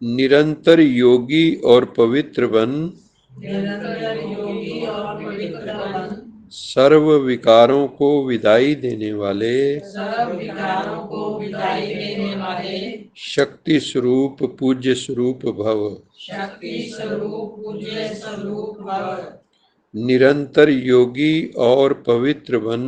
निरंतर योगी और पवित्र बन, निरंतर योगी और पवित्र बन, सर्व विकारों को विदाई देने वाले, सर्व विकारों को विदाई देने वाले, शक्ति स्वरूप पूज्य स्वरूप भव। शक्ति स्वरूप पूज्य स्वरूप भव। निरंतर योगी और पवित्र बन,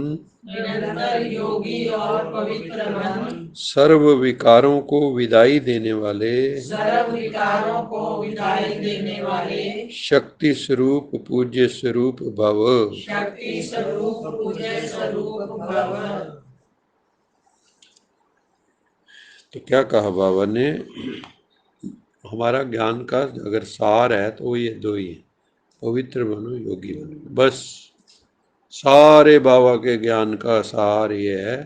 निरंतर योगी और पवित्र बन, सर्व विकारों को विदाई देने वाले, सर्व विकारों को विदाई देने वाले, शक्ति स्वरूप पूज्य स्वरूप भव। शक्ति स्वरूप पूज्य स्वरूप भव। तो क्या कहा बाबा ने, हमारा ज्ञान का अगर सार है तो ये दो ही है, पवित्र बनो योगी बनो। बस सारे बाबा के ज्ञान का सार ये है,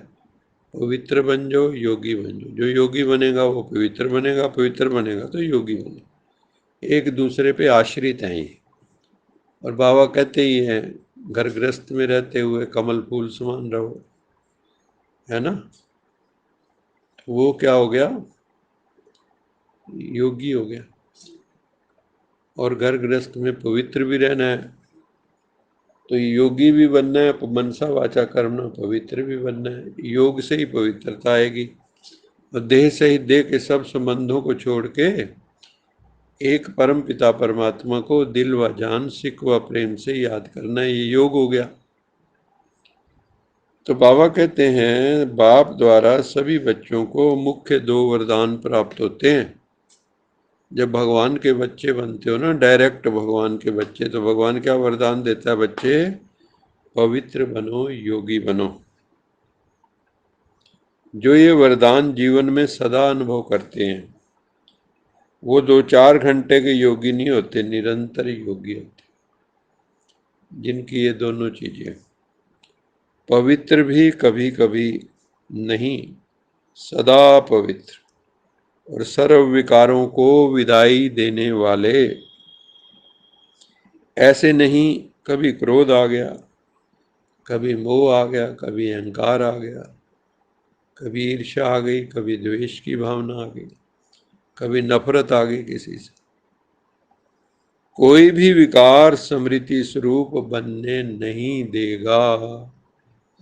पवित्र बन जाओ योगी बन जाओ। जो योगी बनेगा वो पवित्र बनेगा, पवित्र बनेगा तो योगी बनेगा। एक दूसरे पे आश्रित हैं ये। और बाबा कहते ही हैं, घर गृहस्थ में रहते हुए कमल फूल समान रहो, है ना। तो वो क्या हो गया, योगी हो गया। और घर गृहस्थ में पवित्र भी रहना है तो योगी भी बनना है, मनसा वाचा कर्मणा पवित्र भी बनना है। योग से ही पवित्रता आएगी। और देह से ही, देह के सब संबंधों को छोड़ के एक परम पिता परमात्मा को दिल व जान सिख व प्रेम से याद करना, ये योग हो गया। तो बाबा कहते हैं, बाप द्वारा सभी बच्चों को मुख्य दो वरदान प्राप्त होते हैं। जब भगवान के बच्चे बनते हो ना, डायरेक्ट भगवान के बच्चे, तो भगवान क्या वरदान देता है, बच्चे पवित्र बनो योगी बनो। जो ये वरदान जीवन में सदा अनुभव करते हैं वो 2-4 घंटे के योगी नहीं होते, निरंतर योगी होते, जिनकी ये दोनों चीजें, पवित्र भी कभी कभी नहीं, सदा पवित्र, और सर्व विकारों को विदाई देने वाले। ऐसे नहीं कभी क्रोध आ गया, कभी मोह आ गया, कभी अहंकार आ गया, कभी ईर्ष्या आ गई, कभी द्वेष की भावना आ गई, कभी नफरत आ गई किसी से। कोई भी विकार स्मृति स्वरूप बनने नहीं देगा।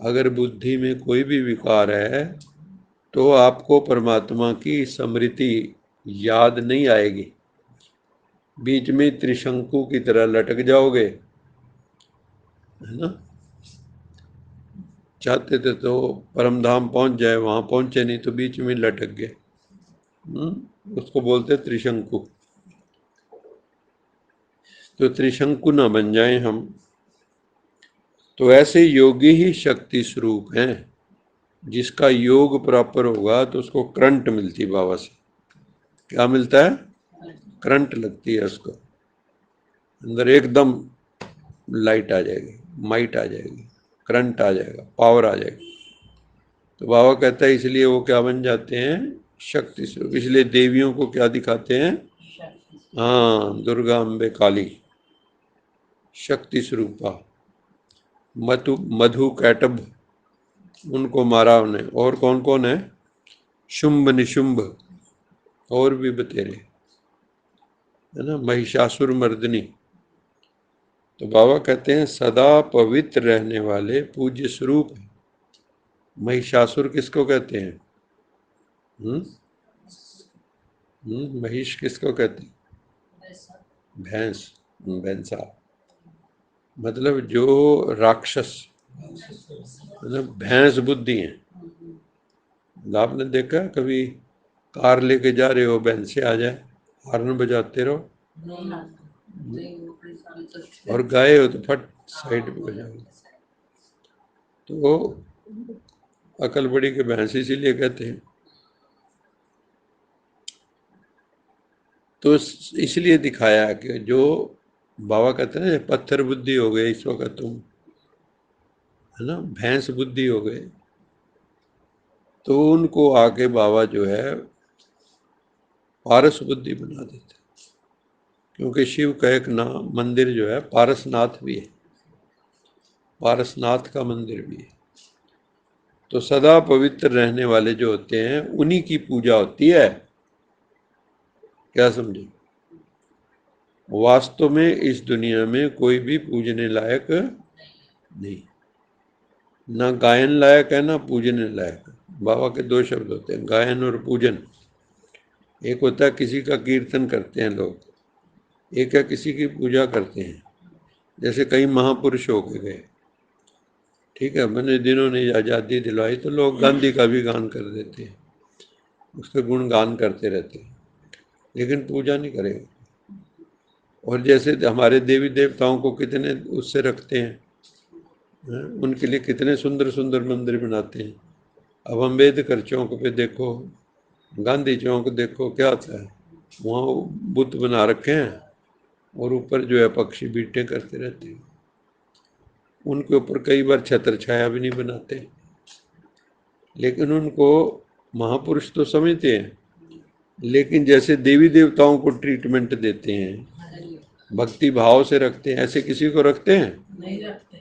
अगर बुद्धि में कोई भी विकार है तो आपको परमात्मा की स्मृति याद नहीं आएगी। बीच में त्रिशंकु की तरह लटक जाओगे, है ना। चाहते थे तो परम धाम पहुंच जाए, वहां पहुंचे नहीं तो बीच में लटक गए। उसको बोलते त्रिशंकु। तो त्रिशंकु ना बन जाए हम। तो ऐसे योगी ही शक्ति स्वरूप हैं। जिसका योग प्रॉपर होगा तो उसको करंट मिलती बाबा से। क्या मिलता है, करंट लगती है उसको, अंदर एकदम लाइट आ जाएगी, माइट आ जाएगी, करंट आ जाएगा, पावर आ जाएगी। तो बाबा कहता है इसलिए वो क्या बन जाते हैं, शक्ति स्वरूप। इसलिए देवियों को क्या दिखाते हैं, हाँ, दुर्गा अम्बे काली शक्ति स्वरूपा। मधु कैटभ, उनको मारा उन्हें। और कौन कौन है, शुंभ निशुंभ, और भी बतेरे, है ना, महिषासुर मर्दनी। तो बाबा कहते हैं सदा पवित्र रहने वाले पूज्य स्वरूप है। महिषासुर किसको कहते हैं, महिष किसको कहते हैं, भैंस, भैंसा, मतलब जो राक्षस, मतलब भैंस बुद्धि है। आपने देखा कभी कार लेके जा रहे हो, भैंसे आ जाए, हॉर्न बजाते रहो, और गए हो तो फट साइड पे हो जाओ। तो अकल बड़ी के भैंस इसीलिए कहते हैं। तो इसलिए दिखाया कि जो बाबा कहते हैं ना, पत्थर बुद्धि हो गए इस वक्त तुम, है ना, भैंस बुद्धि हो गए, तो उनको आके बाबा जो है पारस बुद्धि बना देते। क्योंकि शिव का एक नाम मंदिर जो है पारसनाथ भी है, पारसनाथ का मंदिर भी है। तो सदा पवित्र रहने वाले जो होते हैं उन्हीं की पूजा होती है। क्या समझे? वास्तव में इस दुनिया में कोई भी पूजने लायक नहीं, ना गायन लायक है ना पूजने लायक। बाबा के दो शब्द होते हैं, गायन और पूजन। एक होता है किसी का कीर्तन करते हैं लोग, एक है किसी की पूजा करते हैं। जैसे कई महापुरुष हो के गए, ठीक है, मैंने जिन्होंने आज़ादी दिलवाई, तो लोग गांधी का भी गान कर देते हैं, उसके गुणगान करते रहते हैं, लेकिन पूजा नहीं करेगा। और जैसे हमारे देवी देवताओं को कितने उससे रखते हैं, उनके लिए कितने सुंदर सुंदर मंदिर बनाते हैं। अब अम्बेडकर चौक पे देखो, गांधी चौक देखो, क्या होता है वहाँ बुत बना रखे हैं और ऊपर जो है पक्षी बीटें करते रहते हैं। उनके ऊपर कई बार छत्र छाया भी नहीं बनाते, लेकिन उनको महापुरुष तो समझते हैं, लेकिन जैसे देवी देवताओं को ट्रीटमेंट देते हैं, भक्ति भाव से रखते हैं, ऐसे किसी को रखते हैं? नहीं रखते।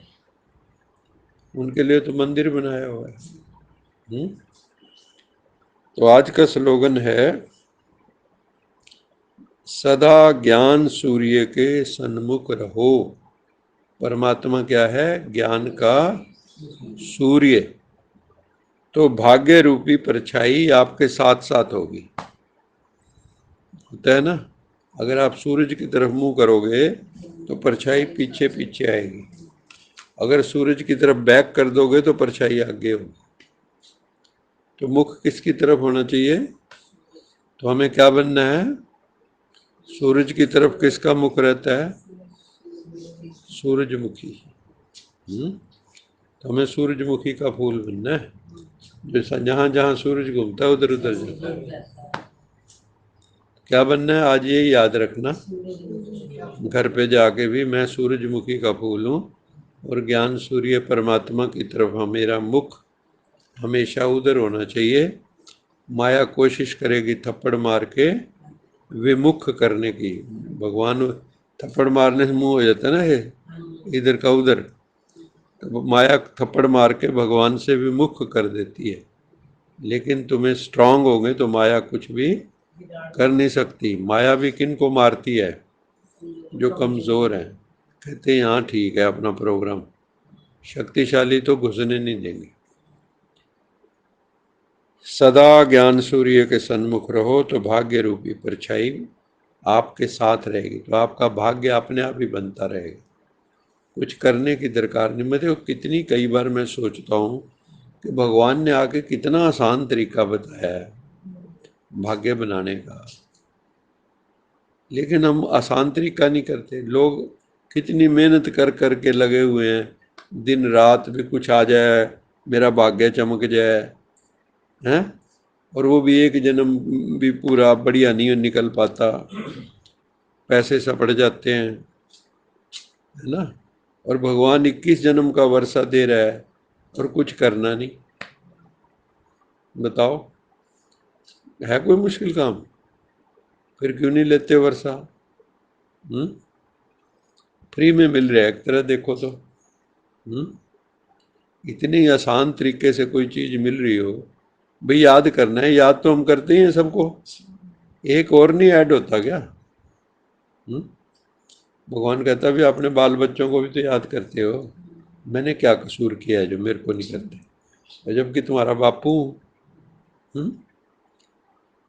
उनके लिए तो मंदिर बनाया हुआ है। तो आज का स्लोगन है, सदा ज्ञान सूर्य के सन्मुख रहो। परमात्मा क्या है? ज्ञान का सूर्य। तो भाग्य रूपी परछाई आपके साथ साथ होगी। होता है ना, अगर आप सूरज की तरफ मुंह करोगे तो परछाई पीछे पीछे आएगी, अगर सूरज की तरफ बैक कर दोगे तो परछाई आगे होगी। तो मुख किसकी तरफ होना चाहिए? तो हमें क्या बनना है? सूरज की तरफ किसका मुख रहता है? सूरजमुखी। तो हमें सूरजमुखी का फूल बनना है, जो जहां जहां सूरज घूमता है उधर उधर जाता है। क्या बनना है? आज ये याद रखना, घर पे जाके भी मैं सूरजमुखी का फूल हूँ और ज्ञान सूर्य परमात्मा की तरफ मेरा मुख हमेशा उधर होना चाहिए। माया कोशिश करेगी थप्पड़ मार के विमुख करने की। भगवान थप्पड़ मारने से मुंह हो जाता है ना, ये इधर का उधर, तो माया थप्पड़ मार के भगवान से विमुख कर देती है। लेकिन तुम्हें स्ट्रांग हो गए तो माया कुछ भी कर नहीं सकती। माया भी किन को मारती है? जो कमजोर है। कहते हैं यहाँ ठीक है अपना प्रोग्राम, शक्तिशाली तो घुसने नहीं देंगे। सदा ज्ञान सूर्य के सन्मुख रहो तो भाग्य रूपी परछाई आपके साथ रहेगी। तो आपका भाग्य अपने आप ही बनता रहेगा, कुछ करने की दरकार नहीं। मैं देखो कितनी कई बार मैं सोचता हूँ कि भगवान ने आके कितना आसान तरीका बताया है भाग्य बनाने का, लेकिन हम आसान तरीका नहीं करते। लोग कितनी मेहनत कर करके लगे हुए हैं, दिन रात भी कुछ आ जाए, मेरा भाग्य चमक जाए, हैं? और वो भी एक जन्म भी पूरा बढ़िया नहीं निकल पाता, पैसे सपड़ जाते हैं, है ना। और भगवान 21 जन्म का वर्षा दे रहा है और कुछ करना नहीं। बताओ, है कोई मुश्किल काम? फिर क्यों नहीं लेते वर्षा? फ्री में मिल रहा है एक तरह देखो तो। इतनी आसान तरीके से कोई चीज मिल रही हो, भाई याद करना है। याद तो हम करते ही हैं सबको, एक और नहीं ऐड होता क्या? भगवान कहता भी अपने बाल बच्चों को भी तो याद करते हो, मैंने क्या कसूर किया है जो मेरे को नहीं करते? जबकि तुम्हारा बापू,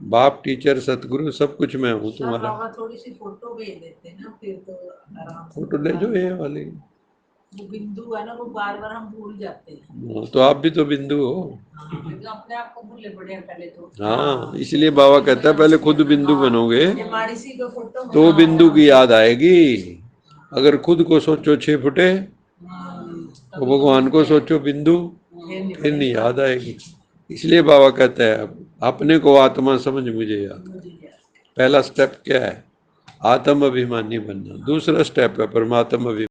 बाप, टीचर, सतगुरु सब कुछ मैं हूँ तुम्हारा। थोड़ी सी फोटो भेज देते ना, फिर तो आराम से। फोटो ले जो ये वाली, वो बिंदु है ना, वो बार बार हम भूल जाते हैं। तो आप भी तो बिंदु हो। अपने आप को भूले पड़े पहले तो। हाँ, इसलिए बाबा कहता है पहले खुद बिंदु बनोगे तो बिंदु की याद आएगी। अगर खुद को सोचो 6 फुटे तो भगवान को सोचो बिंदु, फिर नहीं याद आएगी। इसलिए बाबा कहता है अपने को आत्मा समझ मुझे याद। पहला स्टेप क्या है? आत्म अभिमानी बनना। दूसरा स्टेप है परमात्मा अभिमानी।